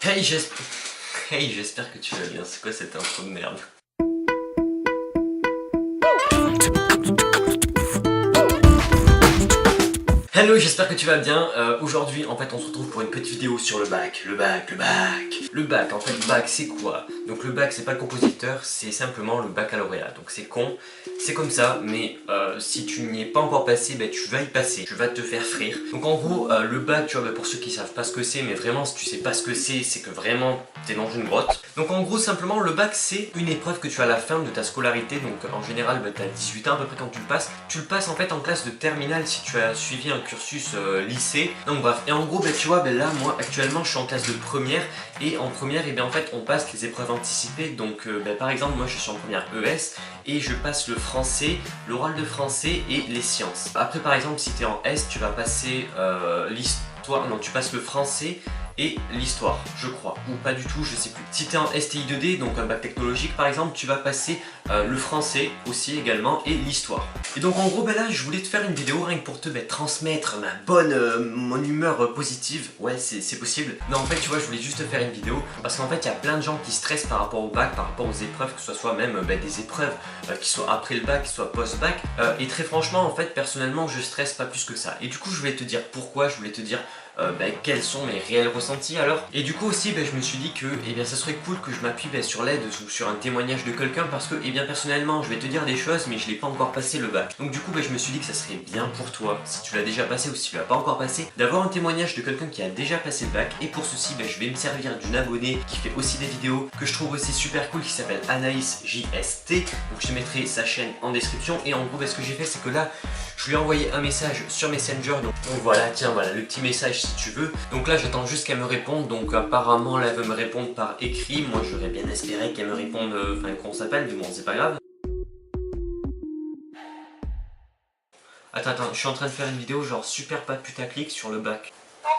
Hey, j'espère que tu vas bien. C'est quoi cette intro de merde? Hello, j'espère que tu vas bien. Aujourd'hui, en fait, on se retrouve pour une petite vidéo sur le bac. Le bac, en fait, le bac, c'est quoi? Donc le bac, c'est pas le compositeur, c'est simplement le baccalauréat. Donc c'est con, c'est comme ça, mais si tu n'y es pas encore passé, ben, tu vas y passer. Tu vas te faire frire. Donc en gros, le bac, tu vois, ben, pour ceux qui savent pas ce que c'est, mais vraiment, si tu sais pas ce que c'est que vraiment, t'es dans une grotte. Donc en gros, simplement, le bac, c'est une épreuve que tu as à la fin de ta scolarité. Donc en général, ben, t'as 18 ans à peu près quand tu le passes. Tu le passes en fait en classe de terminale si tu as suivi un cursus lycée. Donc bref, et en gros, ben, tu vois, ben, là, moi, actuellement, je suis en classe de première. Et en première, et bien, en fait, on passe les épreuves anticipées. Donc ben, par exemple, moi, je suis en première ES. Et je passe le français, l'oral de français et les sciences. Après, par exemple, si tu es en S, tu vas passer l'histoire. Non, tu passes le français et l'histoire, je crois, ou pas du tout, je sais plus. Si tu es en STI 2D, donc un bac technologique par exemple, tu vas passer le français aussi également et l'histoire. Et donc en gros, ben là, je voulais te faire une vidéo rien que pour te transmettre mon humeur positive. Ouais, c'est possible. Non, en fait, tu vois, je voulais juste te faire une vidéo parce qu'en fait, il y a plein de gens qui stressent par rapport au bac, par rapport aux épreuves, que ce soit même des épreuves qui soient après le bac, qui soient post-bac. Et très franchement, en fait, personnellement, je stresse pas plus que ça. Et du coup, je voulais te dire pourquoi, je voulais te dire quels sont mes réels ressentis alors. Et du coup aussi je me suis dit que ça serait cool que je m'appuie sur l'aide ou sur un témoignage de quelqu'un parce que personnellement je vais te dire des choses mais je l'ai pas encore passé le bac. Donc du coup je me suis dit que ça serait bien pour toi, si tu l'as déjà passé ou si tu l'as pas encore passé, d'avoir un témoignage de quelqu'un qui a déjà passé le bac. Et pour ceci je vais me servir d'une abonnée qui fait aussi des vidéos que je trouve aussi super cool, qui s'appelle Anaïs JST. Donc je te mettrai sa chaîne en description. Et en gros ce que j'ai fait, c'est que là je lui ai envoyé un message sur Messenger. Donc voilà, tiens, voilà le petit message si tu veux. Donc là j'attends juste qu'elle me réponde. Donc apparemment là elle veut me répondre par écrit. Moi j'aurais bien espéré qu'elle me réponde, enfin qu'on s'appelle, mais bon c'est pas grave. Attends, je suis en train de faire une vidéo genre super pas putaclic sur le bac. Bonne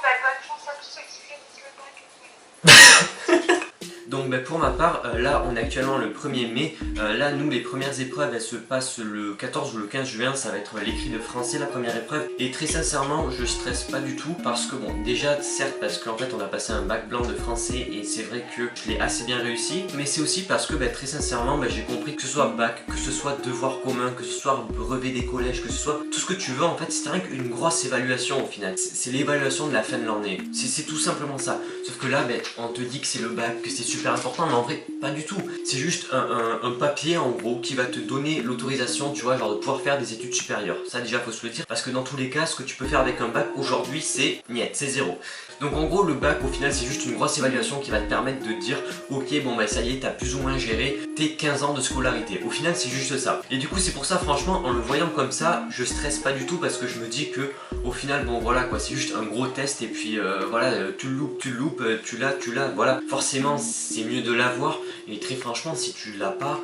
chance à tous ceux qui finissent le bac. Donc pour ma part, là on est actuellement le 1er mai. Là nous les premières épreuves elles se passent le 14 ou le 15 juin. Ça va être l'écrit de français la première épreuve. Et très sincèrement je stresse pas du tout parce que bon déjà certes parce qu'en fait on a passé un bac blanc de français et c'est vrai que je l'ai assez bien réussi. Mais c'est aussi parce que très sincèrement j'ai compris que ce soit bac, que ce soit devoir commun, que ce soit brevet des collèges, que ce soit tout ce que tu veux en fait, c'est rien qu'une grosse évaluation au final. C'est l'évaluation de la fin de l'année. C'est tout simplement ça. Sauf que là on te dit que c'est le bac, que c'est super important, mais en vrai pas du tout. C'est juste un papier en gros qui va te donner l'autorisation, tu vois, genre de pouvoir faire des études supérieures. Ça déjà faut se le dire, parce que dans tous les cas ce que tu peux faire avec un bac aujourd'hui c'est niet, c'est zéro. Donc en gros le bac au final c'est juste une grosse évaluation qui va te permettre de dire ok bon ça y est, t'as plus ou moins géré tes 15 ans de scolarité. Au final c'est juste ça. Et du coup c'est pour ça franchement en le voyant comme ça je stresse pas du tout parce que je me dis que au final bon voilà quoi, c'est juste un gros test et puis voilà, tu le loupes, tu l'as, voilà. Forcément c'est mieux de l'avoir et très franchement si tu l'as pas,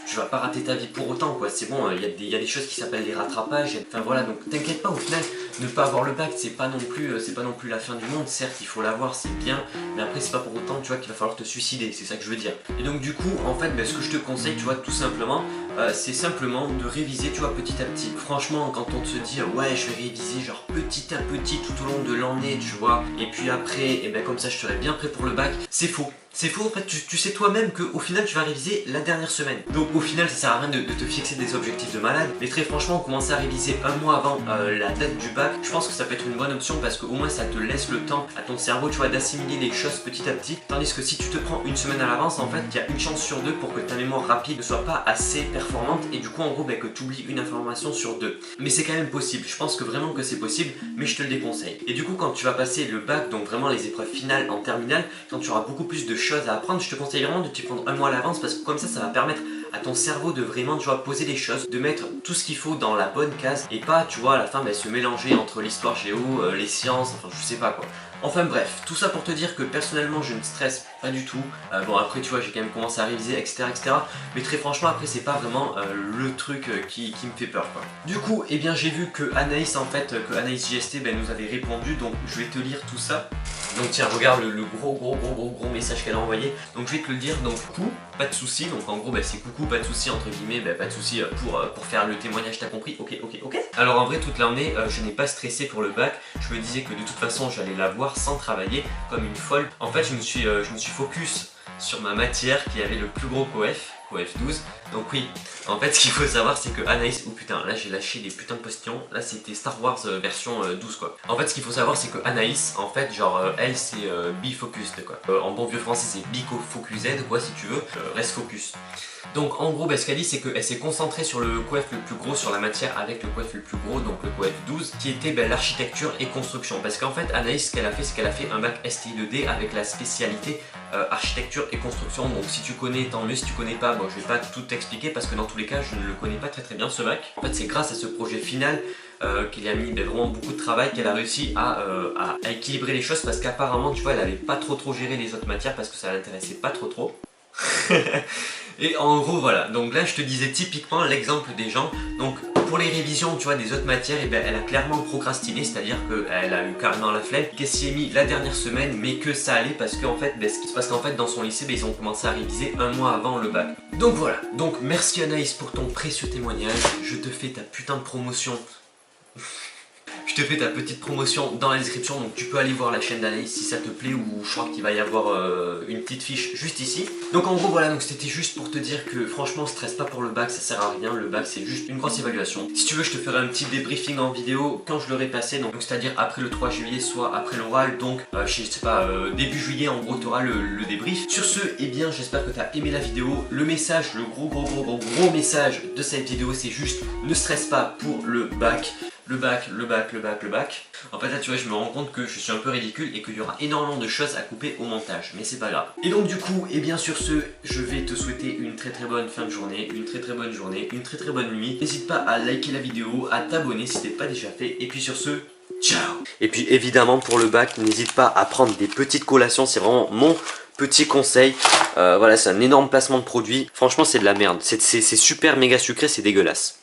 tu vas pas rater ta vie pour autant quoi, c'est bon, il y a des choses qui s'appellent les rattrapages, enfin voilà, donc t'inquiète pas, au final ne pas avoir le bac c'est pas non plus la fin du monde. Certes il faut l'avoir, c'est bien, mais après c'est pas pour autant tu vois qu'il va falloir te suicider, c'est ça que je veux dire. Et donc du coup en fait ce que je te conseille tu vois tout simplement c'est simplement de réviser tu vois petit à petit. Franchement quand on te dit ouais je vais réviser genre petit à petit tout au long de l'année tu vois, et puis après comme ça je serai bien prêt pour le bac, c'est faux. C'est faux en fait, tu sais toi-même qu'au final tu vas réviser la dernière semaine. Donc au final ça sert à rien de te fixer des objectifs de malade. Mais très franchement commencer à réviser un mois avant la date du bac, je pense que ça peut être une bonne option parce qu'au moins ça te laisse le temps à ton cerveau tu vois d'assimiler les choses petit à petit. Tandis que si tu te prends une semaine à l'avance en fait il y a une chance sur deux pour que ta mémoire rapide ne soit pas assez performante et du coup en gros que tu oublies une information sur deux. Mais c'est quand même possible, je pense que vraiment que c'est possible, mais je te le déconseille. Et du coup quand tu vas passer le bac, donc vraiment les épreuves finales en terminale, quand tu auras beaucoup plus de choses à apprendre, je te conseille vraiment de t'y prendre un mois à l'avance parce que comme ça va permettre à ton cerveau de vraiment tu vois poser les choses, de mettre tout ce qu'il faut dans la bonne case et pas tu vois à la fin se mélanger entre l'histoire géo, les sciences, enfin je sais pas quoi. Enfin bref, tout ça pour te dire que personnellement je ne stresse pas du tout. Bon après tu vois j'ai quand même commencé à réviser etc, mais très franchement après c'est pas vraiment le truc qui me fait peur quoi. Du coup j'ai vu que Anaïs en fait, que Anaïs JST nous avait répondu, donc je vais te lire tout ça. Donc tiens, regarde le gros message qu'elle a envoyé. Donc je vais te le dire, donc coucou, pas de soucis. Donc en gros bah, c'est coucou, pas de soucis entre guillemets, bah, pas de soucis pour faire le témoignage, t'as compris? Ok. Alors en vrai toute l'année je n'ai pas stressé pour le bac. Je me disais que de toute façon j'allais l'avoir sans travailler comme une folle. En fait je me suis focus sur ma matière qui avait le plus gros coef 12. Donc oui, en fait ce qu'il faut savoir c'est que Anaïs, oh putain là j'ai lâché des putains de postillons, là c'était Star Wars version 12 quoi. En fait ce qu'il faut savoir c'est que Anaïs en fait genre elle c'est bifocused quoi. En bon vieux français c'est bico-focused quoi si tu veux, reste focus. Donc en gros bah, ce qu'elle dit c'est qu'elle s'est concentrée sur le coef le plus gros, sur la matière avec le coef le plus gros, donc le coef 12 qui était bah, l'architecture et construction. Parce qu'en fait Anaïs ce qu'elle a fait c'est qu'elle a fait un bac STI2D avec la spécialité architecture et construction. Donc si tu connais tant mieux, si tu connais pas, bon je vais pas tout t'expliquer parce que dans tous les cas je ne le connais pas très bien ce bac. En fait c'est grâce à ce projet final qu'elle y a mis vraiment beaucoup de travail, qu'elle a réussi à équilibrer les choses parce qu'apparemment tu vois elle avait pas trop géré les autres matières parce que ça l'intéressait pas trop. Et en gros voilà, donc là je te disais typiquement l'exemple des gens. Donc pour les révisions tu vois des autres matières, et ben, elle a clairement procrastiné, c'est à dire qu'elle a eu carrément la flemme, qu'elle s'y est mis la dernière semaine mais que ça allait parce qu'en fait, dans son lycée ben, ils ont commencé à réviser un mois avant le bac. Donc voilà, donc merci Anaïs pour ton précieux témoignage, je te fais ta putain de promotion. Je te fais ta petite promotion dans la description, donc tu peux aller voir la chaîne d'Anaïs si ça te plaît, ou je crois qu'il va y avoir une petite fiche juste ici. Donc en gros voilà, donc c'était juste pour te dire que franchement stresse pas pour le bac, ça sert à rien, le bac c'est juste une grosse évaluation. Si tu veux je te ferai un petit débriefing en vidéo quand je l'aurai passé, donc c'est à dire après le 3 juillet, soit après l'oral, donc je sais pas, début juillet en gros tu auras le débrief. Sur ce, eh bien j'espère que tu as aimé la vidéo. Le message, le gros message de cette vidéo c'est juste ne stresse pas pour le bac. Le bac. En fait là tu vois je me rends compte que je suis un peu ridicule et qu'il y aura énormément de choses à couper au montage, mais c'est pas grave. Et donc du coup, et bien sur ce, je vais te souhaiter une très bonne fin de journée, une très bonne journée, une très bonne nuit. N'hésite pas à liker la vidéo, à t'abonner si ce n'est pas déjà fait, et puis sur ce, ciao. Et puis évidemment pour le bac, n'hésite pas à prendre des petites collations, c'est vraiment mon petit conseil. Voilà, c'est un énorme placement de produit, franchement c'est de la merde, c'est super méga sucré, c'est dégueulasse.